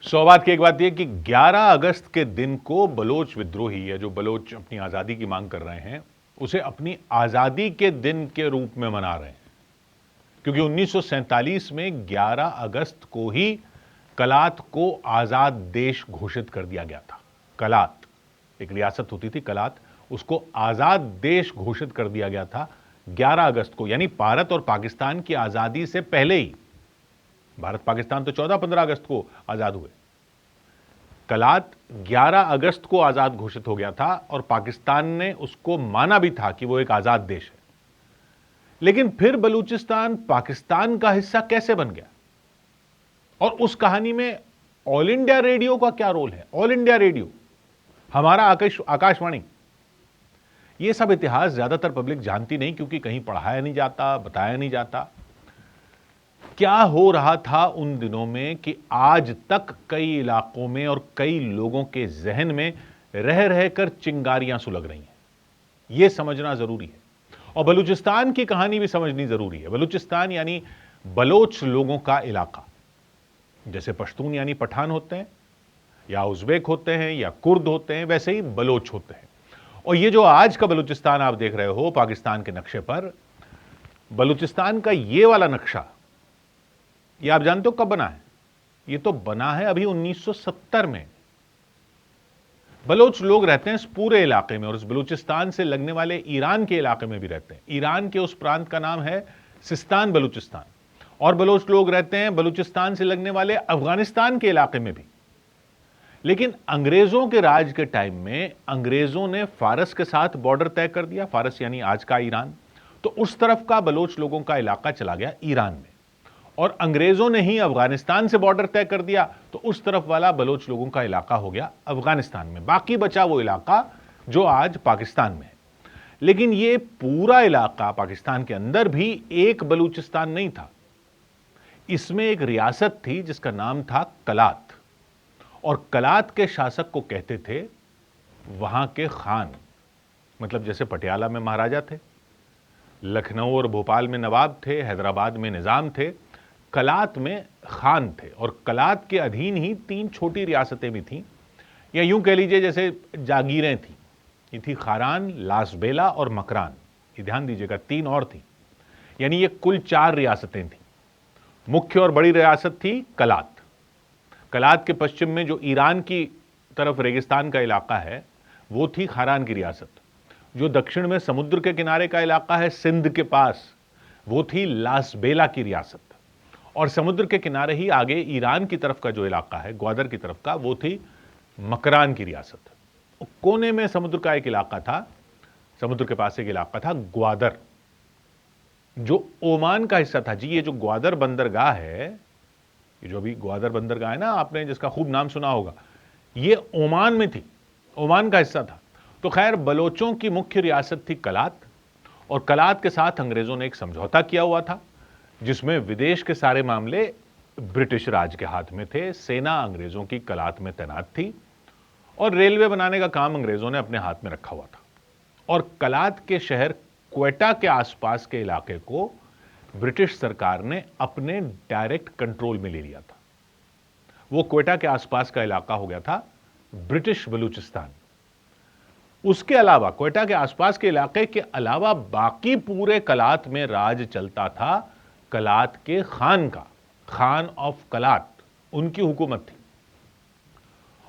सौ बात की एक बात यह कि 11 अगस्त के दिन को बलोच विद्रोही या जो बलोच अपनी आज़ादी की मांग कर रहे हैं उसे अपनी आज़ादी के दिन के रूप में मना रहे हैं, क्योंकि 1947 में 11 अगस्त को ही कलात को आज़ाद देश घोषित कर दिया गया था। कलात एक रियासत होती थी, कलात, उसको आज़ाद देश घोषित कर दिया गया था 11 अगस्त को, यानी भारत और पाकिस्तान की आज़ादी से पहले ही। भारत पाकिस्तान तो 14-15 अगस्त को आज़ाद हुए, कलात 11 अगस्त को आज़ाद घोषित हो गया था और पाकिस्तान ने उसको माना भी था कि वो एक आज़ाद देश है। लेकिन फिर बलूचिस्तान पाकिस्तान का हिस्सा कैसे बन गया, और उस कहानी में ऑल इंडिया रेडियो का क्या रोल है? ऑल इंडिया रेडियो, हमारा आकाशवाणी, ये सब इतिहास ज्यादातर पब्लिक जानती नहीं, क्योंकि कहीं पढ़ाया नहीं जाता, बताया नहीं जाता। क्या हो रहा था उन दिनों में कि आज तक कई इलाकों में और कई लोगों के जहन में रह रहकर चिंगारियां सुलग रही हैं, यह समझना जरूरी है। और बलूचिस्तान की कहानी भी समझनी जरूरी है। बलूचिस्तान यानी बलोच लोगों का इलाका। जैसे पश्तून यानी पठान होते हैं, या उज़्बेक होते हैं, या कुर्द होते हैं, वैसे ही बलोच होते हैं। और ये जो आज का बलूचिस्तान आप देख रहे हो पाकिस्तान के नक्शे पर, बलूचिस्तान का ये वाला नक्शा, ये आप जानते हो कब बना है? ये तो बना है अभी 1970 में। बलोच लोग रहते हैं इस पूरे इलाके में, और इस बलूचिस्तान से लगने वाले ईरान के इलाके में भी रहते हैं। ईरान के उस प्रांत का नाम है सिस्तान बलूचिस्तान। और बलोच लोग रहते हैं बलूचिस्तान से लगने वाले अफगानिस्तान के इलाके में भी। लेकिन अंग्रेजों के राज के टाइम में अंग्रेजों ने फारस के साथ बॉर्डर तय कर दिया, फारस यानी आज का ईरान, तो उस तरफ का बलोच लोगों का इलाका चला गया ईरान में। और अंग्रेजों ने ही अफगानिस्तान से बॉर्डर तय कर दिया, तो उस तरफ वाला बलोच लोगों का इलाका हो गया अफगानिस्तान में। बाकी बचा वो इलाका जो आज पाकिस्तान में है। लेकिन ये पूरा इलाका पाकिस्तान के अंदर भी एक बलूचिस्तान नहीं था। इसमें एक रियासत थी जिसका नाम था कलात, और कलात के शासक को कहते थे वहां के खान। मतलब जैसे पटियाला में महाराजा थे, लखनऊ और भोपाल में नवाब थे, हैदराबाद में निजाम थे, कलात में खान थे। और कलात के अधीन ही 3 छोटी रियासतें भी थीं, या यूं कह लीजिए जैसे जागीरें थीं। ये थी खारान, लासबेला और मकरान। ये ध्यान दीजिएगा, 3 और थी, यानी ये कुल 4 रियासतें थीं। मुख्य और बड़ी रियासत थी कलात। कलात के पश्चिम में जो ईरान की तरफ रेगिस्तान का इलाका है वो थी खारान की रियासत। जो दक्षिण में समुद्र के किनारे का इलाका है सिंध के पास, वो थी लासबेला की रियासत। और समुद्र के किनारे ही आगे ईरान की तरफ का जो इलाका है ग्वादर की तरफ का, वो थी मकरान की रियासत। कोने में समुद्र का एक इलाका था, समुद्र के पास एक इलाका था ग्वादर, जो ओमान का हिस्सा था। जी, ये जो ग्वादर बंदरगाह है, ये जो अभी ग्वादर बंदरगाह है ना, आपने जिसका खूब नाम सुना होगा, ये ओमान में थी, ओमान का हिस्सा था। तो खैर, बलोचों की मुख्य रियासत थी कलात, और कलात के साथ अंग्रेजों ने एक समझौता किया हुआ था जिसमें विदेश के सारे मामले ब्रिटिश राज के हाथ में थे। सेना अंग्रेजों की कलात में तैनात थी, और रेलवे बनाने का काम अंग्रेजों ने अपने हाथ में रखा हुआ था। और कलात के शहर क्वेटा के आसपास के इलाके को ब्रिटिश सरकार ने अपने डायरेक्ट कंट्रोल में ले लिया था। वो क्वेटा के आसपास का इलाका हो गया था ब्रिटिश बलूचिस्तान। उसके अलावा, क्वेटा के आसपास के इलाके के अलावा, बाकी पूरे कलात में राज चलता था कलात के खान का। खान ऑफ कलात, उनकी हुकूमत थी।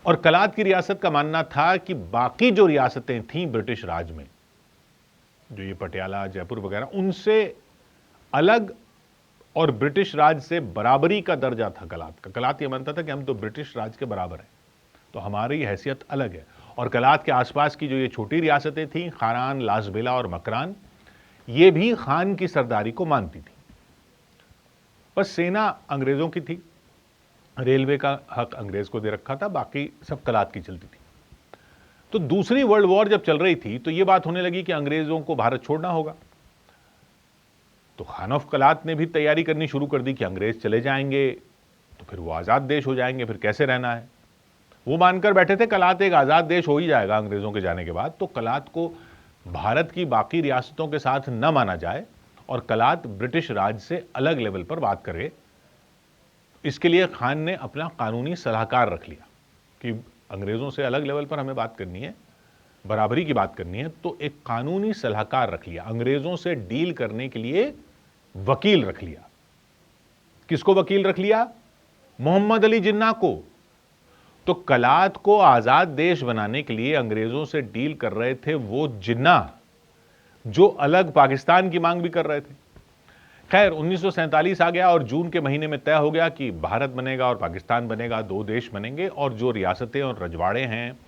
और कलात की रियासत का मानना था कि बाकी जो रियासतें थीं ब्रिटिश राज में, जो ये पटियाला, जयपुर वगैरह, उनसे अलग और ब्रिटिश राज से बराबरी का दर्जा था कलात का। कलात ये मानता था कि हम तो ब्रिटिश राज के बराबर हैं, तो हमारी हैसियत अलग है। और कलात के आसपास की जो ये छोटी रियासतें थीं, खारान, लासबेला और मकरान, ये भी खान की सरदारी को मानती थी। बस सेना अंग्रेजों की थी, रेलवे का हक अंग्रेज को दे रखा था, बाकी सब कलात की चलती थी। तो दूसरी वर्ल्ड वॉर जब चल रही थी तो यह बात होने लगी कि अंग्रेजों को भारत छोड़ना होगा। तो खान ऑफ कलात ने भी तैयारी करनी शुरू कर दी कि अंग्रेज चले जाएंगे तो फिर वो आज़ाद देश हो जाएंगे, फिर कैसे रहना है। वो मानकर बैठे थे कलात एक आज़ाद देश हो ही जाएगा अंग्रेजों के जाने के बाद, तो कलात को भारत की बाकी रियासतों के साथ न माना जाए और कलात ब्रिटिश राज से अलग लेवल पर बात करे। इसके लिए खान ने अपना कानूनी सलाहकार रख लिया कि अंग्रेजों से अलग लेवल पर हमें बात करनी है, बराबरी की बात करनी है, तो एक कानूनी सलाहकार रख लिया, अंग्रेजों से डील करने के लिए वकील रख लिया। किसको वकील रख लिया? मोहम्मद अली जिन्ना को। तो कलात को आजाद देश बनाने के लिए अंग्रेजों से डील कर रहे थे वो जिन्ना, जो अलग पाकिस्तान की मांग भी कर रहे थे। खैर 1947 आ गया और जून के महीने में तय हो गया कि भारत बनेगा और पाकिस्तान बनेगा, दो देश बनेंगे, और जो रियासतें और रजवाड़े हैं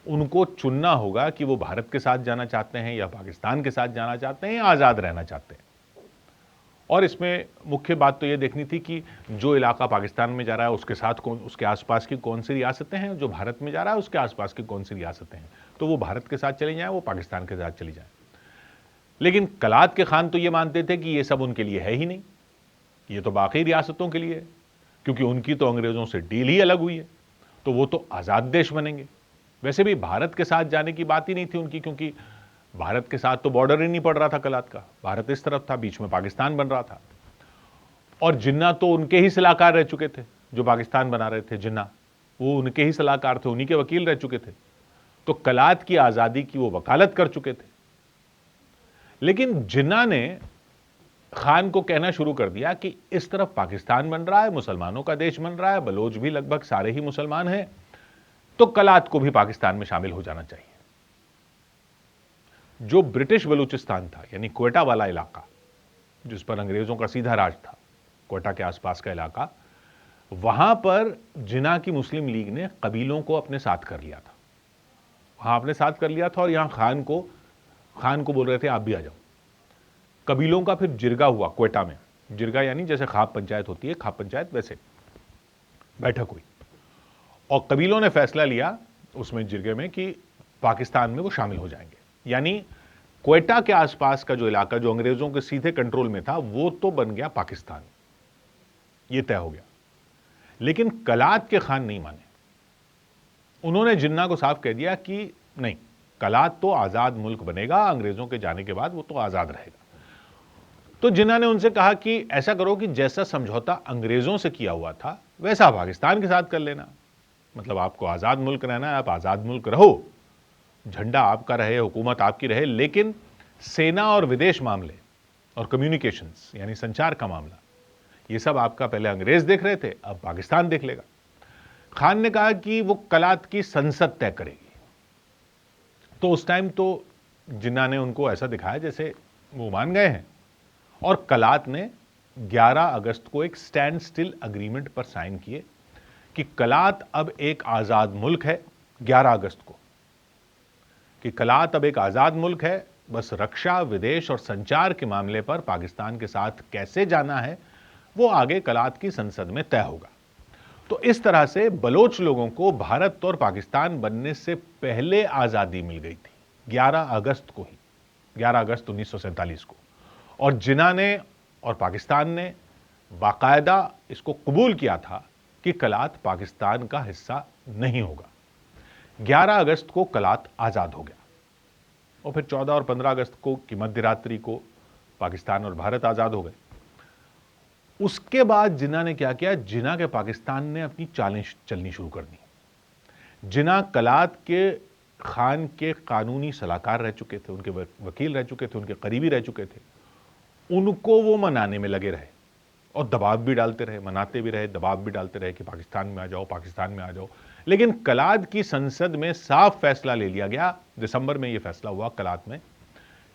उनको चुनना होगा कि वो भारत के साथ जाना चाहते हैं या पाकिस्तान के साथ जाना चाहते हैं या आज़ाद रहना चाहते हैं। और इसमें मुख्य बात तो ये देखनी थी कि जो इलाका पाकिस्तान में जा रहा है उसके साथ कौन, उसके आसपास की कौन सी रियासतें हैं, जो भारत में जा रहा है उसके आसपास की कौन सी रियासतें हैं, तो वो भारत के साथ चली जाएं, वो पाकिस्तान के साथ चली जाएं। लेकिन कलात के खान तो ये मानते थे कि ये सब उनके लिए है ही नहीं, ये तो बाकी रियासतों के लिए है, क्योंकि उनकी तो अंग्रेजों से डील ही अलग हुई है, तो वो तो आज़ाद देश बनेंगे। वैसे भी भारत के साथ जाने की बात ही नहीं थी उनकी, क्योंकि भारत के साथ तो बॉर्डर ही नहीं पड़ रहा था कलात का, भारत इस तरफ था, बीच में पाकिस्तान बन रहा था। और जिन्ना तो उनके ही सलाहकार रह चुके थे, जो पाकिस्तान बना रहे थे जिन्ना, वो उनके ही सलाहकार थे, उन्हीं के वकील रह चुके थे, तो कलात की आज़ादी की वो वकालत कर चुके थे। लेकिन जिन्ना ने खान को कहना शुरू कर दिया कि इस तरफ पाकिस्तान बन रहा है, मुसलमानों का देश बन रहा है, बलोच भी लगभग सारे ही मुसलमान हैं, तो कलात को भी पाकिस्तान में शामिल हो जाना चाहिए। जो ब्रिटिश बलूचिस्तान था, यानी क्वेटा वाला इलाका जिस पर अंग्रेजों का सीधा राज था, क्वेटा के आसपास का इलाका, वहां पर जिन्ना की मुस्लिम लीग ने कबीलों को अपने साथ कर लिया था, वहां अपने साथ कर लिया था, और यहां खान को बोल रहे थे आप भी आ जाओ। कबीलों का फिर जिरगा हुआ क्वेटा में, जिरगा यानी जैसे खाप पंचायत होती है, खाप पंचायत वैसे बैठक हुई, और कबीलों ने फैसला लिया उसमें जिरगे में कि पाकिस्तान में वो शामिल हो जाएंगे। यानी क्वेटा के आसपास का जो इलाका जो अंग्रेजों के सीधे कंट्रोल में था वो तो बन गया पाकिस्तान, ये तय हो गया। लेकिन कलात के खान नहीं माने, उन्होंने जिन्ना को साफ कह दिया कि नहीं, कलात तो आजाद मुल्क बनेगा, अंग्रेजों के जाने के बाद वो तो आजाद रहेगा। तो जिन्ना ने उनसे कहा कि ऐसा करो कि जैसा समझौता अंग्रेजों से किया हुआ था वैसा पाकिस्तान के साथ कर लेना, मतलब आपको आजाद मुल्क रहना है, आप आजाद मुल्क रहो, झंडा आपका रहे, हुकूमत आपकी रहे, लेकिन सेना और विदेश मामले और कम्युनिकेशंस यानी संचार का मामला, ये सब आपका पहले अंग्रेज देख रहे थे, अब पाकिस्तान देख लेगा। खान ने कहा कि वो कलात की संसद तय करेगी। तो उस टाइम तो जिन्ना ने उनको ऐसा दिखाया जैसे वो मान गए हैं, और कलात ने 11 अगस्त को एक स्टैंड स्टिल अग्रीमेंट पर साइन किए कि कलात अब एक आजाद मुल्क है। 11 अगस्त को कि कलात अब एक आजाद मुल्क है, बस रक्षा, विदेश और संचार के मामले पर पाकिस्तान के साथ कैसे जाना है वो आगे कलात की संसद में तय होगा। तो इस तरह से बलोच लोगों को भारत और पाकिस्तान बनने से पहले आजादी मिल गई थी, 11 अगस्त को ही, 11 अगस्त 1947 को। और जिन्ना ने और पाकिस्तान ने बाकायदा इसको कबूल किया था कि कलात पाकिस्तान का हिस्सा नहीं होगा। 11 अगस्त को कलात आजाद हो गया, और फिर 14 और 15 अगस्त को की मध्य रात्रि को पाकिस्तान और भारत आजाद हो गए। उसके बाद जिन्ना ने क्या किया, जिन्ना के पाकिस्तान ने अपनी चालें चलनी शुरू कर दी। जिन्ना कलात के खान के कानूनी सलाहकार रह चुके थे, उनके वकील रह चुके थे, उनके करीबी रह चुके थे, उनको वो मनाने में लगे रहे और दबाव भी डालते रहे, मनाते भी रहे, दबाव भी डालते रहे कि पाकिस्तान में आ जाओ, पाकिस्तान में आ जाओ। लेकिन कलात की संसद में साफ फैसला ले लिया गया, दिसंबर में यह फैसला हुआ कलात में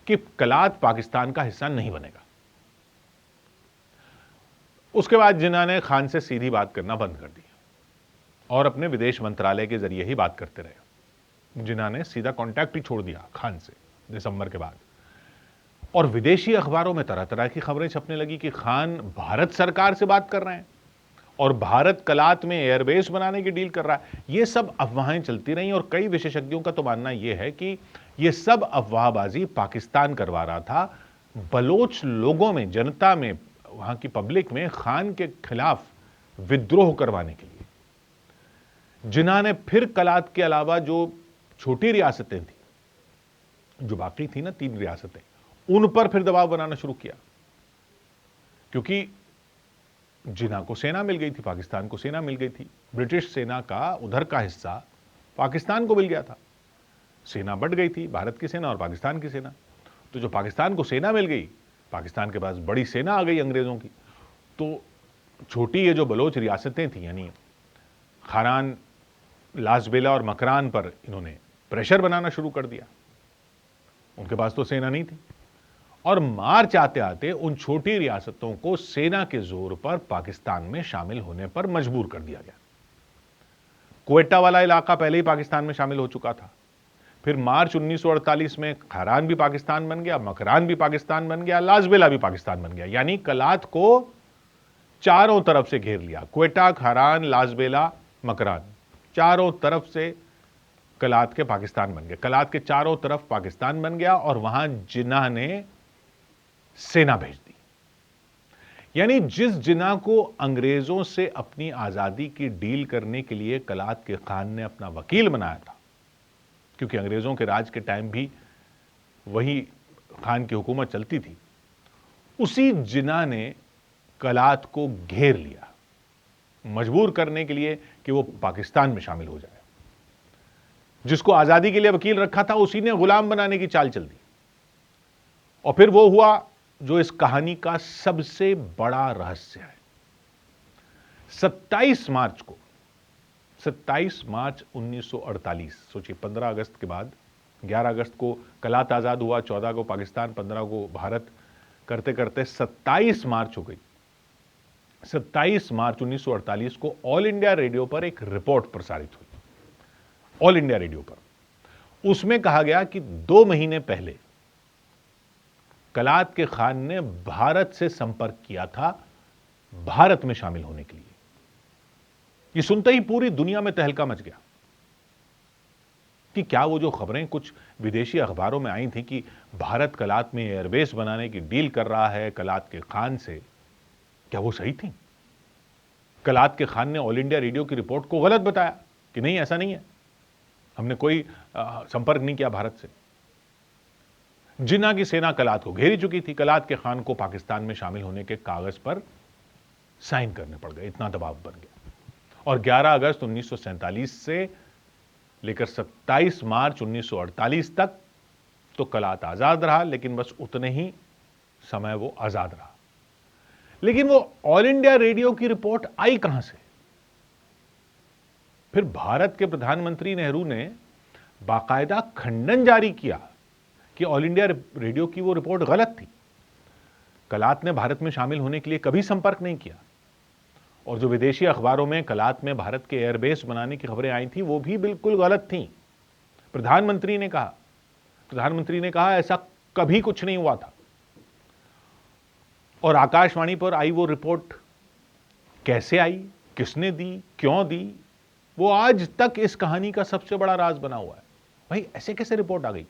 कि कलात पाकिस्तान का हिस्सा नहीं बनेगा। उसके बाद जिन्ना ने खान से सीधी बात करना बंद कर दी और अपने विदेश मंत्रालय के जरिए ही बात करते रहे। जिन्ना ने सीधा कांटेक्ट ही छोड़ दिया खान से दिसंबर के बाद, और विदेशी अखबारों में तरह तरह की खबरें छपने लगी कि खान भारत सरकार से बात कर रहे हैं और भारत कलात में एयरबेस बनाने की डील कर रहा है। ये सब अफवाहें चलती रहीं, और कई विशेषज्ञों का तो मानना यह है कि यह सब अफवाहबाजी पाकिस्तान करवा रहा था, बलोच लोगों में, जनता में, वहां की पब्लिक में खान के खिलाफ विद्रोह करवाने के लिए। जिन्ना ने फिर कलात के अलावा जो छोटी रियासतें थी, जो बाकी थी ना 3 रियासतें, उन पर फिर दबाव बनाना शुरू किया, क्योंकि जिन्ना को सेना मिल गई थी, पाकिस्तान को सेना मिल गई थी। ब्रिटिश सेना का उधर का हिस्सा पाकिस्तान को मिल गया था। सेना बढ़ गई थी, भारत की सेना और पाकिस्तान की सेना। तो जो पाकिस्तान को सेना मिल गई, पाकिस्तान के पास बड़ी सेना आ गई अंग्रेजों की, तो छोटी ये जो बलोच रियासतें थी, यानी खारान, लासबेला और मकरान पर इन्होंने प्रेशर बनाना शुरू कर दिया। उनके पास तो सेना नहीं थी और मार्च आते आते उन छोटी रियासतों को सेना के जोर पर पाकिस्तान में शामिल होने पर मजबूर कर दिया गया। क्वेटा वाला इलाका पहले ही पाकिस्तान में शामिल हो चुका था। फिर मार्च 1948 में खारान भी पाकिस्तान बन गया, मकरान भी पाकिस्तान बन गया, लासबेला भी पाकिस्तान बन गया। यानी कलात को चारों तरफ से घेर लिया। क्वेटा, खारान, लासबेला, मकरान, चारों तरफ से कलात के पाकिस्तान बन गए। कलात के चारों तरफ पाकिस्तान बन गया और वहां जिन्ना ने सेना भेज दी। यानी जिस जिन्ना को अंग्रेजों से अपनी आजादी की डील करने के लिए कलात के खान ने अपना वकील बनाया था, क्योंकि अंग्रेजों के राज के टाइम भी वही खान की हुकूमत चलती थी, उसी जिन्ना ने कलात को घेर लिया, मजबूर करने के लिए कि वो पाकिस्तान में शामिल हो जाए। जिसको आजादी के लिए वकील रखा था, उसी ने गुलाम बनाने की चाल चल दी। और फिर वो हुआ जो इस कहानी का सबसे बड़ा रहस्य है। 27 मार्च 1948, सोचिए 15 अगस्त के बाद, 11 अगस्त को कलात आजाद हुआ, 14 को पाकिस्तान, 15 को भारत, करते करते 27 मार्च हो गई। 27 मार्च 1948 को ऑल इंडिया रेडियो पर एक रिपोर्ट प्रसारित हुई, ऑल इंडिया रेडियो पर। उसमें कहा गया कि 2 महीने पहले कलात के खान ने भारत से संपर्क किया था भारत में शामिल होने के लिए। यह सुनते ही पूरी दुनिया में तहलका मच गया कि क्या वो जो खबरें कुछ विदेशी अखबारों में आई थी कि भारत कलात में एयरबेस बनाने की डील कर रहा है कलात के खान से, क्या वो सही थी? कलात के खान ने ऑल इंडिया रेडियो की रिपोर्ट को गलत बताया कि नहीं, ऐसा नहीं है, हमने कोई संपर्क नहीं किया भारत से। जिन्ना की सेना कलात को घेरी चुकी थी। कलात के खान को पाकिस्तान में शामिल होने के कागज पर साइन करने पड़ गए, इतना दबाव बन गया। और 11 अगस्त 1947 से लेकर 27 मार्च 1948 तक तो कलात आजाद रहा, लेकिन बस उतने ही समय वो आजाद रहा। लेकिन वो ऑल इंडिया रेडियो की रिपोर्ट आई कहां से? फिर भारत के प्रधानमंत्री नेहरू ने बाकायदा खंडन जारी किया कि ऑल इंडिया रेडियो की वो रिपोर्ट गलत थी। कलात ने भारत में शामिल होने के लिए कभी संपर्क नहीं किया। और जो विदेशी अखबारों में कलात में भारत के एयरबेस बनाने की खबरें आई थी, वो भी बिल्कुल गलत थी। प्रधानमंत्री ने कहा ऐसा कभी कुछ नहीं हुआ था। और आकाशवाणी पर आई वो रिपोर्ट कैसे आई, किसने दी, क्यों दी, वो आज तक इस कहानी का सबसे बड़ा राज बना हुआ है। भाई ऐसे कैसे रिपोर्ट आ गई?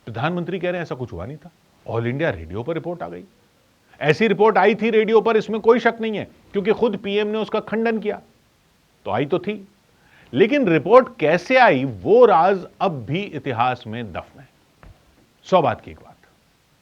प्रधानमंत्री कह रहे हैं ऐसा कुछ हुआ नहीं था, ऑल इंडिया रेडियो पर रिपोर्ट आ गई। ऐसी रिपोर्ट आई थी रेडियो पर, इसमें कोई शक नहीं है, क्योंकि खुद पीएम ने उसका खंडन किया, तो आई तो थी। लेकिन रिपोर्ट कैसे आई, वो राज अब भी इतिहास में दफन है। 100 बात की एक बात।